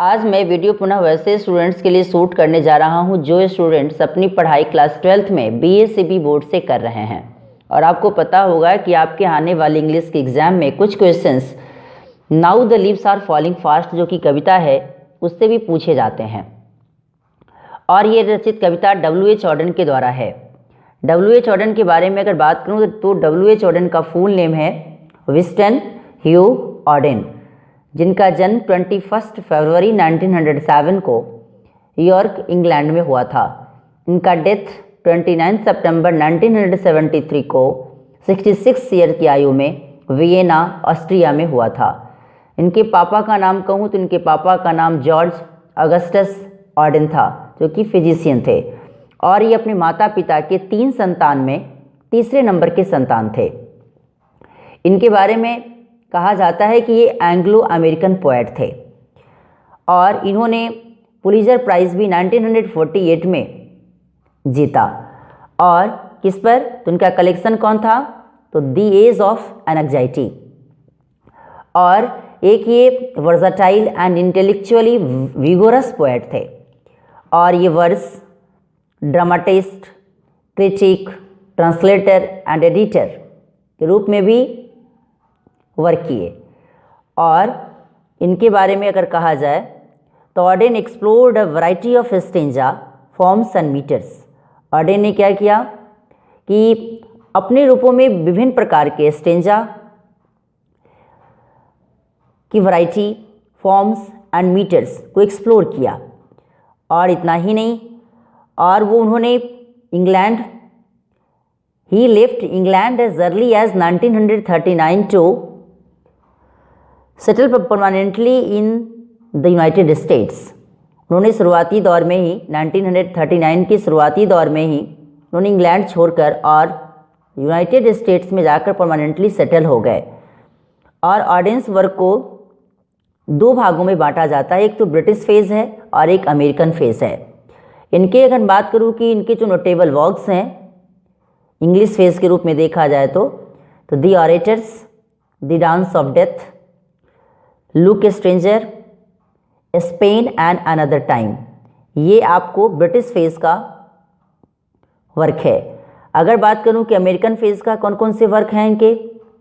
आज मैं वीडियो पुनः वैसे स्टूडेंट्स के लिए शूट करने जा रहा हूं जो स्टूडेंट्स अपनी पढ़ाई क्लास 12th में BACB बोर्ड से कर रहे हैं। और आपको पता होगा कि आपके आने वाले इंग्लिश के एग्ज़ाम में कुछ questions now the leaves are falling fast जो कि कविता है उससे भी पूछे जाते हैं। और ये रचित कविता W.H. ऑडेन के द्वारा है। W.H. ऑडेन के बारे में अगर बात करूँ तो W.H. ऑडेन का फुल नेम है विंस्टन ह्यू ऑडेन, जिनका जन्म 21 फरवरी 1907 को यॉर्क इंग्लैंड में हुआ था। इनका डेथ 29 सितंबर 1973 को 66 ईयर की आयु में वियना ऑस्ट्रिया में हुआ था। इनके पापा का नाम कहूँ तो इनके पापा का नाम जॉर्ज अगस्टस ऑडेन था जो कि फिजिशियन थे, और ये अपने माता पिता के 3 संतान में तीसरे नंबर के संतान थे। इनके बारे में कहा जाता है कि ये एंग्लो अमेरिकन पोएट थे और इन्होंने पुलित्ज़र प्राइज़ भी 1948 में जीता। और किस पर? तो इनका कलेक्शन कौन था? तो द एज ऑफ एंग्जाइटी। और एक ये versatile and intellectually vigorous poet थे और ये verse, dramatist, critic, translator and editor के रूप में भी वर्क किए। और इनके बारे में अगर कहा जाए तो Auden explored a variety of stanza forms and metres. Auden ने क्या किया कि अपने रूपों में विभिन्न प्रकार के स्टेंजा की वैरायटी, फॉर्म्स एंड मीटर्स को एक्सप्लोर किया। और इतना ही नहीं, और वो उन्होंने इंग्लैंड ही left England as early as 1939 to settle permanently in the United States. उन्होंने शुरुआती दौर में ही 1939 के शुरुआती दौर में ही उन्होंने इंग्लैंड छोड़कर और यूनाइटेड स्टेट्स में जाकर परमानेंटली सेटल हो गए। और ऑडेन्स वर्क को 2 भागों में बांटा जाता है, एक तो ब्रिटिश फेज़ है और एक अमेरिकन फेज़ है। इनके अगर बात करूँ कि इनके जो नोटेबल वर्क्स हैं इंग्लिश फेज़ के रूप में देखा जाए तो the orators, the dance of death, look stranger, Spain and another time, ये आपको ब्रिटिश फेज़ का वर्क है। अगर बात करूं कि अमेरिकन फेज़ का कौन कौन से वर्क हैं इनके,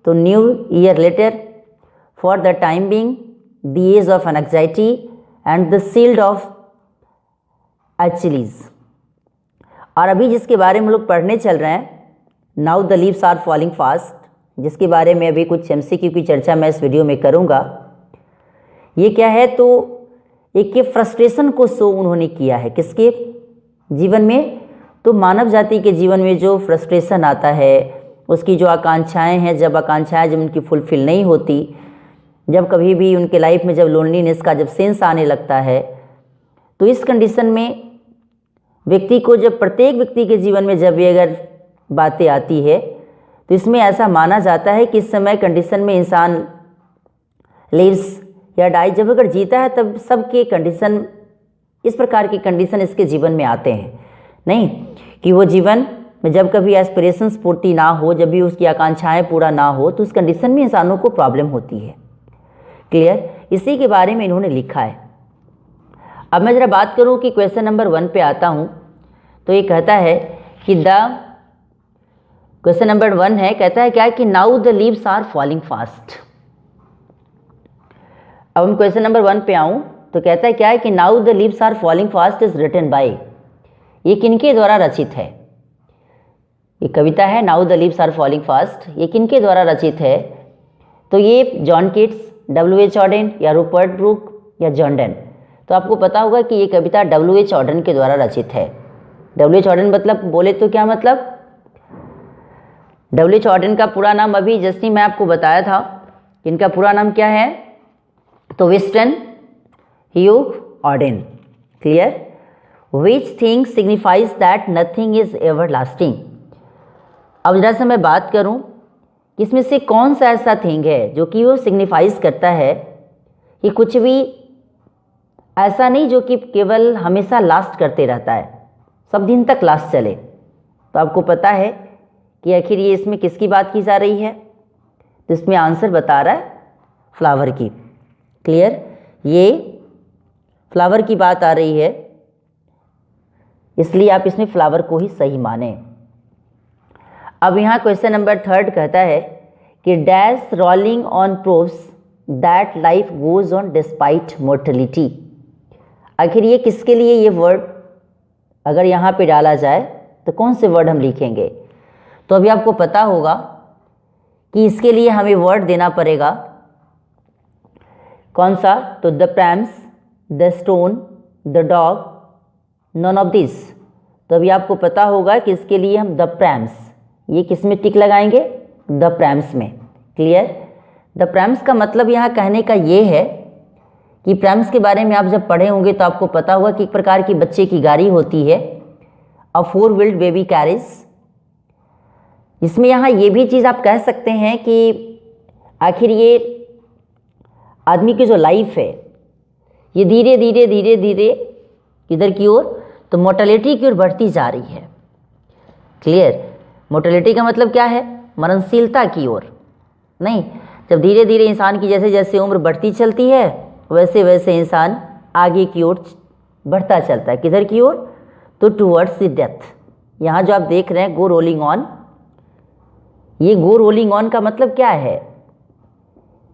तो New Year letter, for the time being, the age of anxiety and the shield of Achilles. और अभी जिसके बारे में हम लोग पढ़ने चल रहे हैं now the leaves are falling fast, जिसके बारे में अभी कुछ MCQ की चर्चा मैं इस वीडियो में करूँगा। ये क्या है? तो एक के फ्रस्ट्रेशन को शो उन्होंने किया है किसके जीवन में? तो मानव जाति के जीवन में जो फ्रस्ट्रेशन आता है, उसकी जो आकांक्षाएं हैं, जब आकांक्षाएं जब उनकी फुलफिल नहीं होती, जब कभी भी उनके लाइफ में जब लोनलीनेस का जब सेंस आने लगता है, तो इस कंडीशन में व्यक्ति को, जब प्रत्येक व्यक्ति के जीवन में जब ये अगर बातें आती है तो इसमें ऐसा माना जाता है कि इस समय कंडीशन में इंसान लिव्स या डाई, जब अगर जीता है तब सबके कंडीशन, इस प्रकार के कंडीशन इसके जीवन में आते हैं। नहीं कि वो जीवन में जब कभी एस्पिरेशंस पूर्ति ना हो, जब भी उसकी आकांक्षाएं पूरा ना हो, तो उस कंडीशन में इंसानों को प्रॉब्लम होती है। क्लियर? इसी के बारे में इन्होंने लिखा है। अब मैं ज़रा बात करूं कि क्वेश्चन नंबर 1 पे आता हूं, तो ये कहता है कि क्वेश्चन नंबर 1 है, कहता है क्या कि now the leaves are falling fast. अब हम क्वेश्चन नंबर 1 पे आऊँ तो कहता है क्या है कि now the leaves are falling fast is written by, ये किनके द्वारा रचित है? ये कविता है now the leaves are falling fast, ये किनके द्वारा रचित है? तो ये जॉन कीट्स, W.H. ऑडेन या रूपर्ट ब्रूक या जॉन डन। तो आपको पता होगा कि ये कविता W.H. ऑडेन के द्वारा रचित है। W.H. ऑडेन मतलब बोले तो क्या मतलब? W.H. ऑडेन का पूरा नाम अभी जस्ट ही मैं आपको बताया था, इनका पूरा नाम क्या है? तो Wystan Hugh Auden. Clear? Which thing signifies that nothing is ever lasting. अब जरा से मैं बात करूं कि इसमें से कौन सा ऐसा थिंग है जो कि वो सिग्निफाइज करता है कि कुछ भी ऐसा नहीं जो कि केवल हमेशा लास्ट करते रहता है, सब दिन तक लास्ट चले। तो आपको पता है कि आखिर ये इसमें किसकी बात की जा रही है? तो इसमें आंसर बता रहा है फ्लावर की। क्लियर? ये फ्लावर की बात आ रही है, इसलिए आप इसमें फ्लावर को ही सही माने। अब यहाँ क्वेश्चन नंबर 3 कहता है कि dash rolling on proves that life goes on despite mortality. आखिर ये किसके लिए ये वर्ड अगर यहाँ पे डाला जाए तो कौन से वर्ड हम लिखेंगे? तो अभी आपको पता होगा कि इसके लिए हमें वर्ड देना पड़ेगा कौन सा? तो the prams, the stone, the dog, none of this. तो अभी आपको पता होगा कि इसके लिए हम द प्रैम्स, ये किस में टिक लगाएंगे? द प्रैम्स में। क्लियर? द प्रैम्स का मतलब यहाँ कहने का ये है कि प्रैम्स के बारे में आप जब पढ़े होंगे तो आपको पता होगा कि एक प्रकार की बच्चे की गाड़ी होती है, अ 4 व्हील्ड बेबी कैरेज। इसमें यहाँ ये भी चीज़ आप कह सकते हैं कि आखिर ये आदमी की जो लाइफ है ये धीरे धीरे धीरे धीरे किधर की ओर? तो मोर्टेलिटी की ओर बढ़ती जा रही है। क्लियर? मोर्टेलिटी का मतलब क्या है? मरणशीलता की ओर। नहीं, जब धीरे धीरे इंसान की जैसे जैसे उम्र बढ़ती चलती है वैसे वैसे इंसान आगे की ओर बढ़ता चलता है। किधर की ओर? तो टूवर्ड्स द डेथ। यहाँ जो आप देख रहे हैं गो रोलिंग ऑन, ये गो रोलिंग ऑन का मतलब क्या है?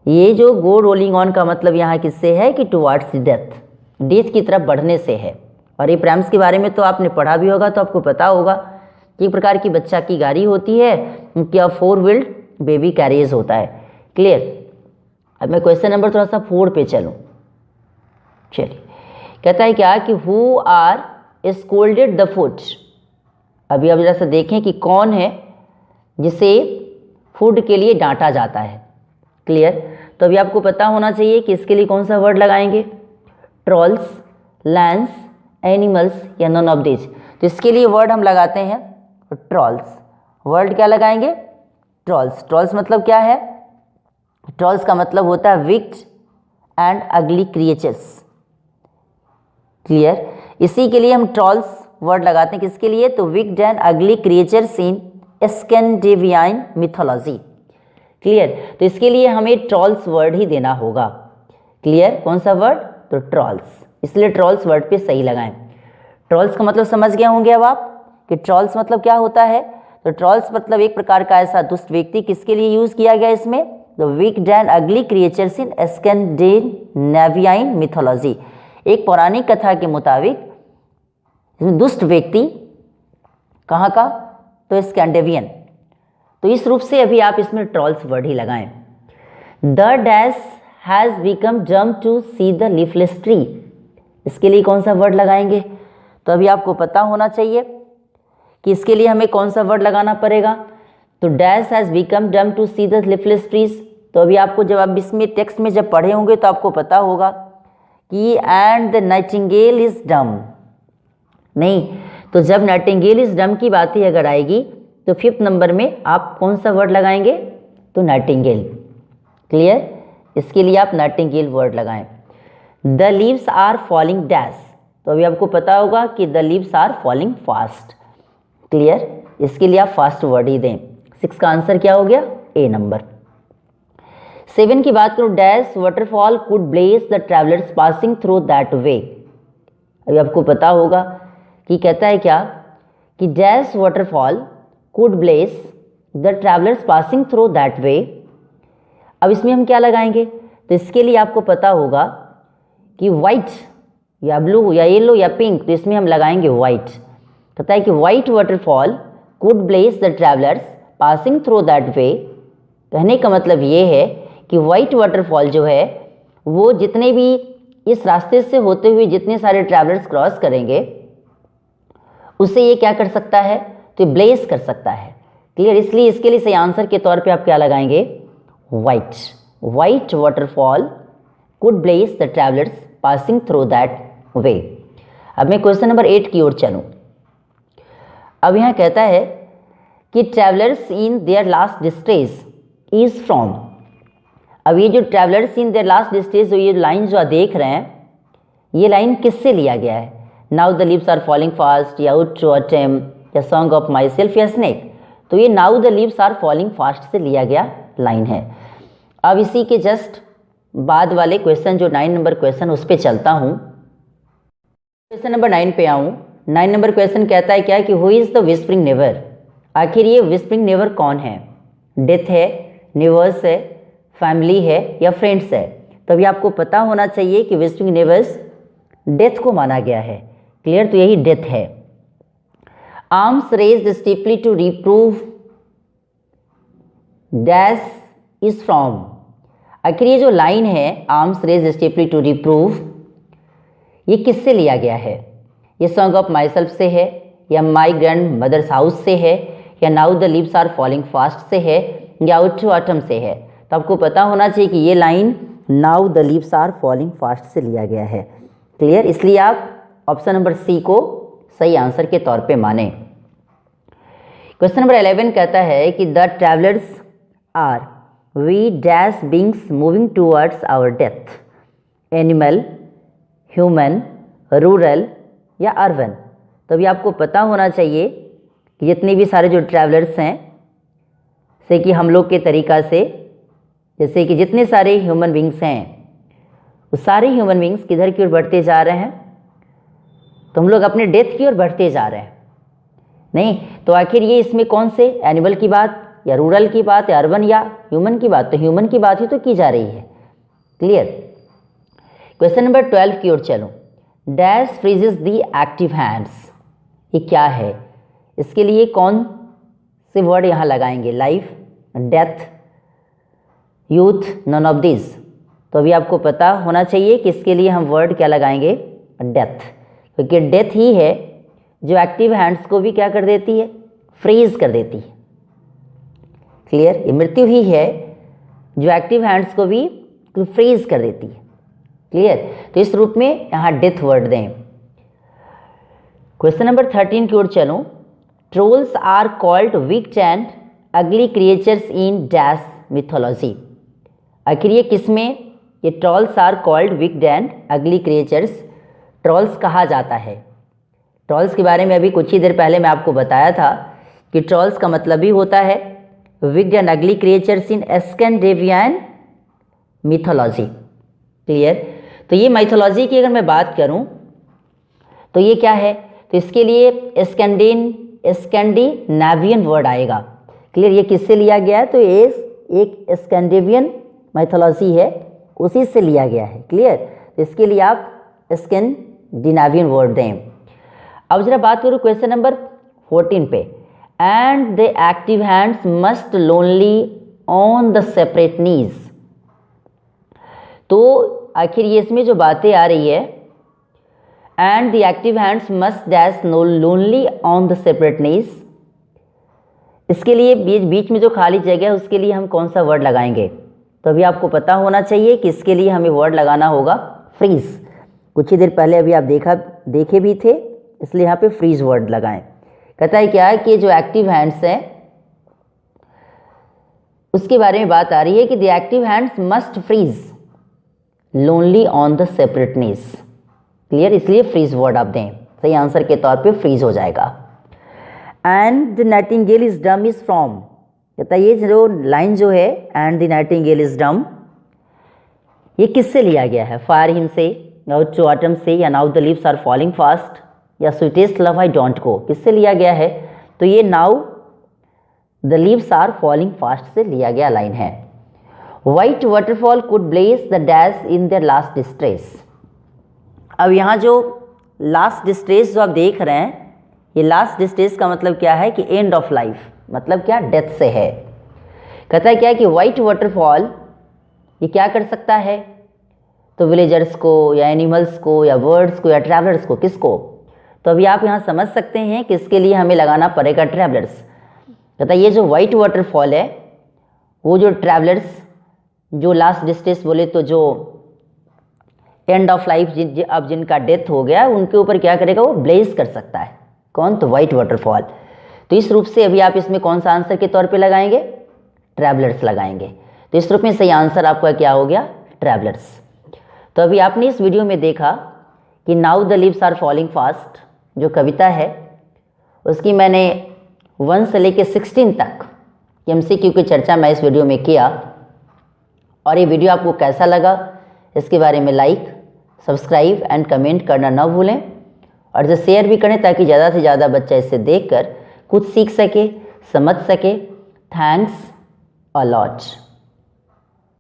ये जो गो रोलिंग ऑन का मतलब यहाँ किससे है? कि टुवर्ड्स डेथ, डेथ की तरफ बढ़ने से है। और ये प्रैम्स के बारे में तो आपने पढ़ा भी होगा, तो आपको पता होगा कि एक प्रकार की बच्चा की गाड़ी होती है, क्या 4 व्हील्ड बेबी कैरियर्स होता है। क्लियर? अब मैं क्वेश्चन नंबर थोड़ा सा 4 पे चलूँ। चलिए, कहता है क्या कि who are scolded the food. अभी अब जरा सा देखें कि कौन है जिसे फूड के लिए डांटा जाता है। क्लियर? तो अभी आपको पता होना चाहिए कि इसके लिए कौन सा वर्ड लगाएंगे? ट्रॉल्स, लैंस, एनिमल्स या नॉन ऑफ दिस। तो इसके लिए वर्ड हम लगाते हैं ट्रॉल्स। वर्ड क्या लगाएंगे? ट्रॉल्स। ट्रॉल्स मतलब क्या है? ट्रॉल्स का मतलब होता है wicked and ugly creatures. Clear? इसी के लिए हम ट्रॉल्स वर्ड लगाते हैं। किसके लिए? तो wicked and ugly creatures in Scandinavian mythology. Clear? तो इसके लिए हमें ट्रॉल्स वर्ड ही देना होगा। क्लियर? कौन सा वर्ड? तो ट्रॉल्स। इसलिए ट्रॉल्स वर्ड पे सही लगाएं। ट्रॉल्स का मतलब समझ गए होंगे अब आप कि ट्रॉल्स मतलब क्या होता है। तो ट्रॉल्स मतलब एक प्रकार का ऐसा दुष्ट व्यक्ति। किसके लिए यूज किया गया इसमें? The wicked and ugly creatures in Scandinavian mythology. एक पौराणिक कथा के मुताबिक दुष्ट व्यक्ति कहाँ का? तो स्कैंडिनेवियन। तो इस रूप से अभी आप इसमें ट्रॉल्स वर्ड ही लगाएं। The dash has become dumb to see the leafless tree. इसके लिए कौन सा वर्ड लगाएंगे? तो अभी आपको पता होना चाहिए कि इसके लिए हमें कौन सा वर्ड लगाना पड़ेगा। तो dash has become dumb to see the leafless trees. तो अभी आपको जब आप इसमें टेक्स्ट में जब पढ़े होंगे तो आपको पता होगा कि and the Nightingale is dumb. नहीं, तो जब नाइटिंगेल इज डम की बात ही अगर आएगी तो 5th नंबर में आप कौन सा वर्ड लगाएंगे? तो नाइटिंगेल। क्लियर? इसके लिए आप नाइटिंगेल वर्ड लगाएं। The leaves are falling dash. तो अभी आपको पता होगा कि the leaves are falling fast. Clear? इसके लिए आप फास्ट वर्ड ही दें। 6 का आंसर क्या हो गया? ए नंबर। 7 की बात करो, dash waterfall could bless the travellers passing through that way. अभी आपको पता होगा कि कहता है क्या कि dash waterfall could bless the travellers passing through that way. अब इसमें हम क्या लगाएंगे? तो इसके लिए आपको पता होगा कि वाइट या ब्लू या येलो या पिंक, तो इसमें हम लगाएंगे वाइट। कहता है कि white waterfall could bless the travellers passing through that way. कहने का मतलब ये है कि वाइट वाटरफॉल जो है वो जितने भी इस रास्ते से होते हुए जितने सारे ट्रैवलर्स क्रॉस करेंगे उससे ये क्या कर सकता है? तो ब्लेस कर सकता है। क्लियर? इसलिए इसके लिए सही आंसर के तौर पे आप क्या लगाएंगे? White. White waterfall could bless the travellers passing through that way. अब मैं क्वेश्चन नंबर 8 की ओर चलूं। अब यहाँ कहता है कि travellers in their last distress is from. अब ये जो travellers in their last distress, जो ये लाइन जो आप देख रहे हैं, ये लाइन किससे लिया गया है? Now the leaves are falling fast या आउट टू ऑटम या सॉन्ग ऑफ माई सेल्फ या स्नेक। तो ये now the leaves are falling fast से लिया गया लाइन है। अब इसी के जस्ट बाद वाले क्वेश्चन जो 9 नंबर क्वेश्चन उस पर चलता हूँ। क्वेश्चन नंबर 9 पे आऊँ। 9 नंबर क्वेश्चन कहता है क्या कि who is the whispering never. आखिर ये विस्परिंग नेवर कौन है? डेथ है, नेवर्स है, फैमिली है या फ्रेंड्स है? तो अभी आपको पता होना चाहिए कि विस्परिंग नेवर्स डेथ को माना गया है। क्लियर? तो यही डेथ है। Arms raised stiffly to reprove dash is from. आखिर ये जो लाइन है arms raised stiffly to reprove, ये किससे लिया गया है? ये सॉन्ग ऑफ माई सेल्फ से है या माई ग्रैंड मदर्स हाउस से है या now the leaves are falling fast से है या आउट टू ऑटम से है? तो आपको पता होना चाहिए कि ये line now the leaves are falling fast से लिया गया है। क्लियर? इसलिए आप ऑप्शन नंबर सी को सही आंसर के तौर पे माने। क्वेश्चन नंबर 11 कहता है कि the travellers are we dash beings moving towards our death, animal, human, rural या अर्बन? तो अभी आपको पता होना चाहिए कि जितने भी सारे जो ट्रैवलर्स हैं, जैसे कि हम लोग के तरीक़ा से, जैसे कि जितने सारे ह्यूमन बींग्स हैं, वो सारे ह्यूमन बींग्स किधर की ओर बढ़ते जा रहे हैं? तो हम लोग अपने डेथ की ओर बढ़ते जा रहे हैं। नहीं तो आखिर ये इसमें कौन से एनिमल की बात या रूरल की बात या अर्बन या ह्यूमन की बात? तो ह्यूमन की बात ही तो की जा रही है। क्लियर? क्वेश्चन नंबर 12 की ओर चलो। Dash freezes the active hands, ये क्या है? इसके लिए कौन से वर्ड यहाँ लगाएंगे? Life, death, youth, none of this? तो अभी आपको पता होना चाहिए कि इसके लिए हम वर्ड क्या लगाएंगे? डेथ, क्योंकि डेथ ही है जो एक्टिव हैंड्स को भी क्या कर देती है? फ्रीज कर देती है। क्लियर? ये मृत्यु ही है जो एक्टिव हैंड्स को भी फ्रीज कर देती है। क्लियर? तो इस रूप में यहाँ डेथ वर्ड दें। क्वेश्चन नंबर 13 की ओर चलो। Trolls are called wicked and ugly creatures in dash mythology. आखिर ये किसमें? ये trolls are called wicked and ugly creatures, trolls कहा जाता है। ट्रोल्स के बारे में अभी कुछ ही देर पहले मैं आपको बताया था कि ट्रोल्स का मतलब ही होता है wicked and ugly creatures in Scandinavian mythology. Clear? तो ये माइथोलॉजी की अगर मैं बात करूं तो ये क्या है? तो इसके लिए स्कैंडिनेवियन वर्ड आएगा। क्लियर? ये किससे लिया गया है? तो ये एक स्कैंडिनेवियन माइथोलॉजी है, उसी से लिया गया है। क्लियर? तो इसके लिए आप स्कैंडिनेवियन वर्ड दें। अब जरा बात करूँ क्वेश्चन नंबर 14 पे। And the active hands must lonely on the separate knees. तो आखिर ये इसमें जो बातें आ रही है, and the active hands must dash no lonely on the separate knees, इसके लिए बीच में जो खाली जगह है उसके लिए हम कौन सा वर्ड लगाएंगे? तो अभी आपको पता होना चाहिए कि इसके लिए हमें वर्ड लगाना होगा फ्रीज। कुछ ही देर पहले अभी आप देखे भी थे, इसलिए यहाँ पे फ्रीज वर्ड लगाएं। कहता है क्या है कि जो एक्टिव हैंड्स हैं उसके बारे में बात आ रही है कि the active hands must freeze lonely on the separate knees. Clear? इसलिए फ्रीज वर्ड आप दें। सही आंसर के तौर पे फ्रीज हो जाएगा। And the Nightingale is dumb is from. कहता है ये जो लाइन जो है and the Nightingale is dumb, ये किससे लिया गया है? फायर हिम से, आउट टू ऑटम से या now the leaves are falling fast या sweetest love I don't go? किससे लिया गया है? तो ये now the leaves are falling fast से लिया गया लाइन है। White waterfall could bless the dash in their last distress. अब यहाँ जो लास्ट डिस्ट्रेस जो आप देख रहे हैं, ये लास्ट डिस्ट्रेस का मतलब क्या है कि एंड ऑफ लाइफ, मतलब क्या? डेथ से है। कहता है क्या है कि व्हाइट वाटरफॉल ये क्या कर सकता है? तो विलेजर्स को या एनिमल्स को या बर्ड्स को या ट्रैवलर्स को, किसको? तो अभी आप यहाँ समझ सकते हैं कि इसके लिए हमें लगाना पड़ेगा ट्रैवलर्स। कहता है ये जो व्हाइट वाटरफॉल है वो जो ट्रैवलर्स, जो लास्ट डिस्ट्रेस बोले तो जो एंड ऑफ लाइफ अब जिनका डेथ हो गया उनके ऊपर क्या करेगा? वो ब्लेज कर सकता है। कौन? तो व्हाइट वाटरफॉल। तो इस रूप से अभी आप इसमें कौन सा आंसर के तौर पे लगाएंगे? ट्रैवलर्स लगाएंगे। तो इस रूप में सही आंसर आपका क्या हो गया? ट्रैवलर्स। तो अभी आपने इस वीडियो में देखा कि now the leaves are falling fast जो कविता है उसकी मैंने 1 से लेकर 16 तक MCQ की चर्चा मैं इस वीडियो में किया। और ये वीडियो आपको कैसा लगा इसके बारे में लाइक, सब्सक्राइब एंड कमेंट करना ना भूलें। और जो शेयर भी करें ताकि ज़्यादा से ज़्यादा बच्चा इसे देखकर कुछ सीख सके, समझ सके। Thanks a lot.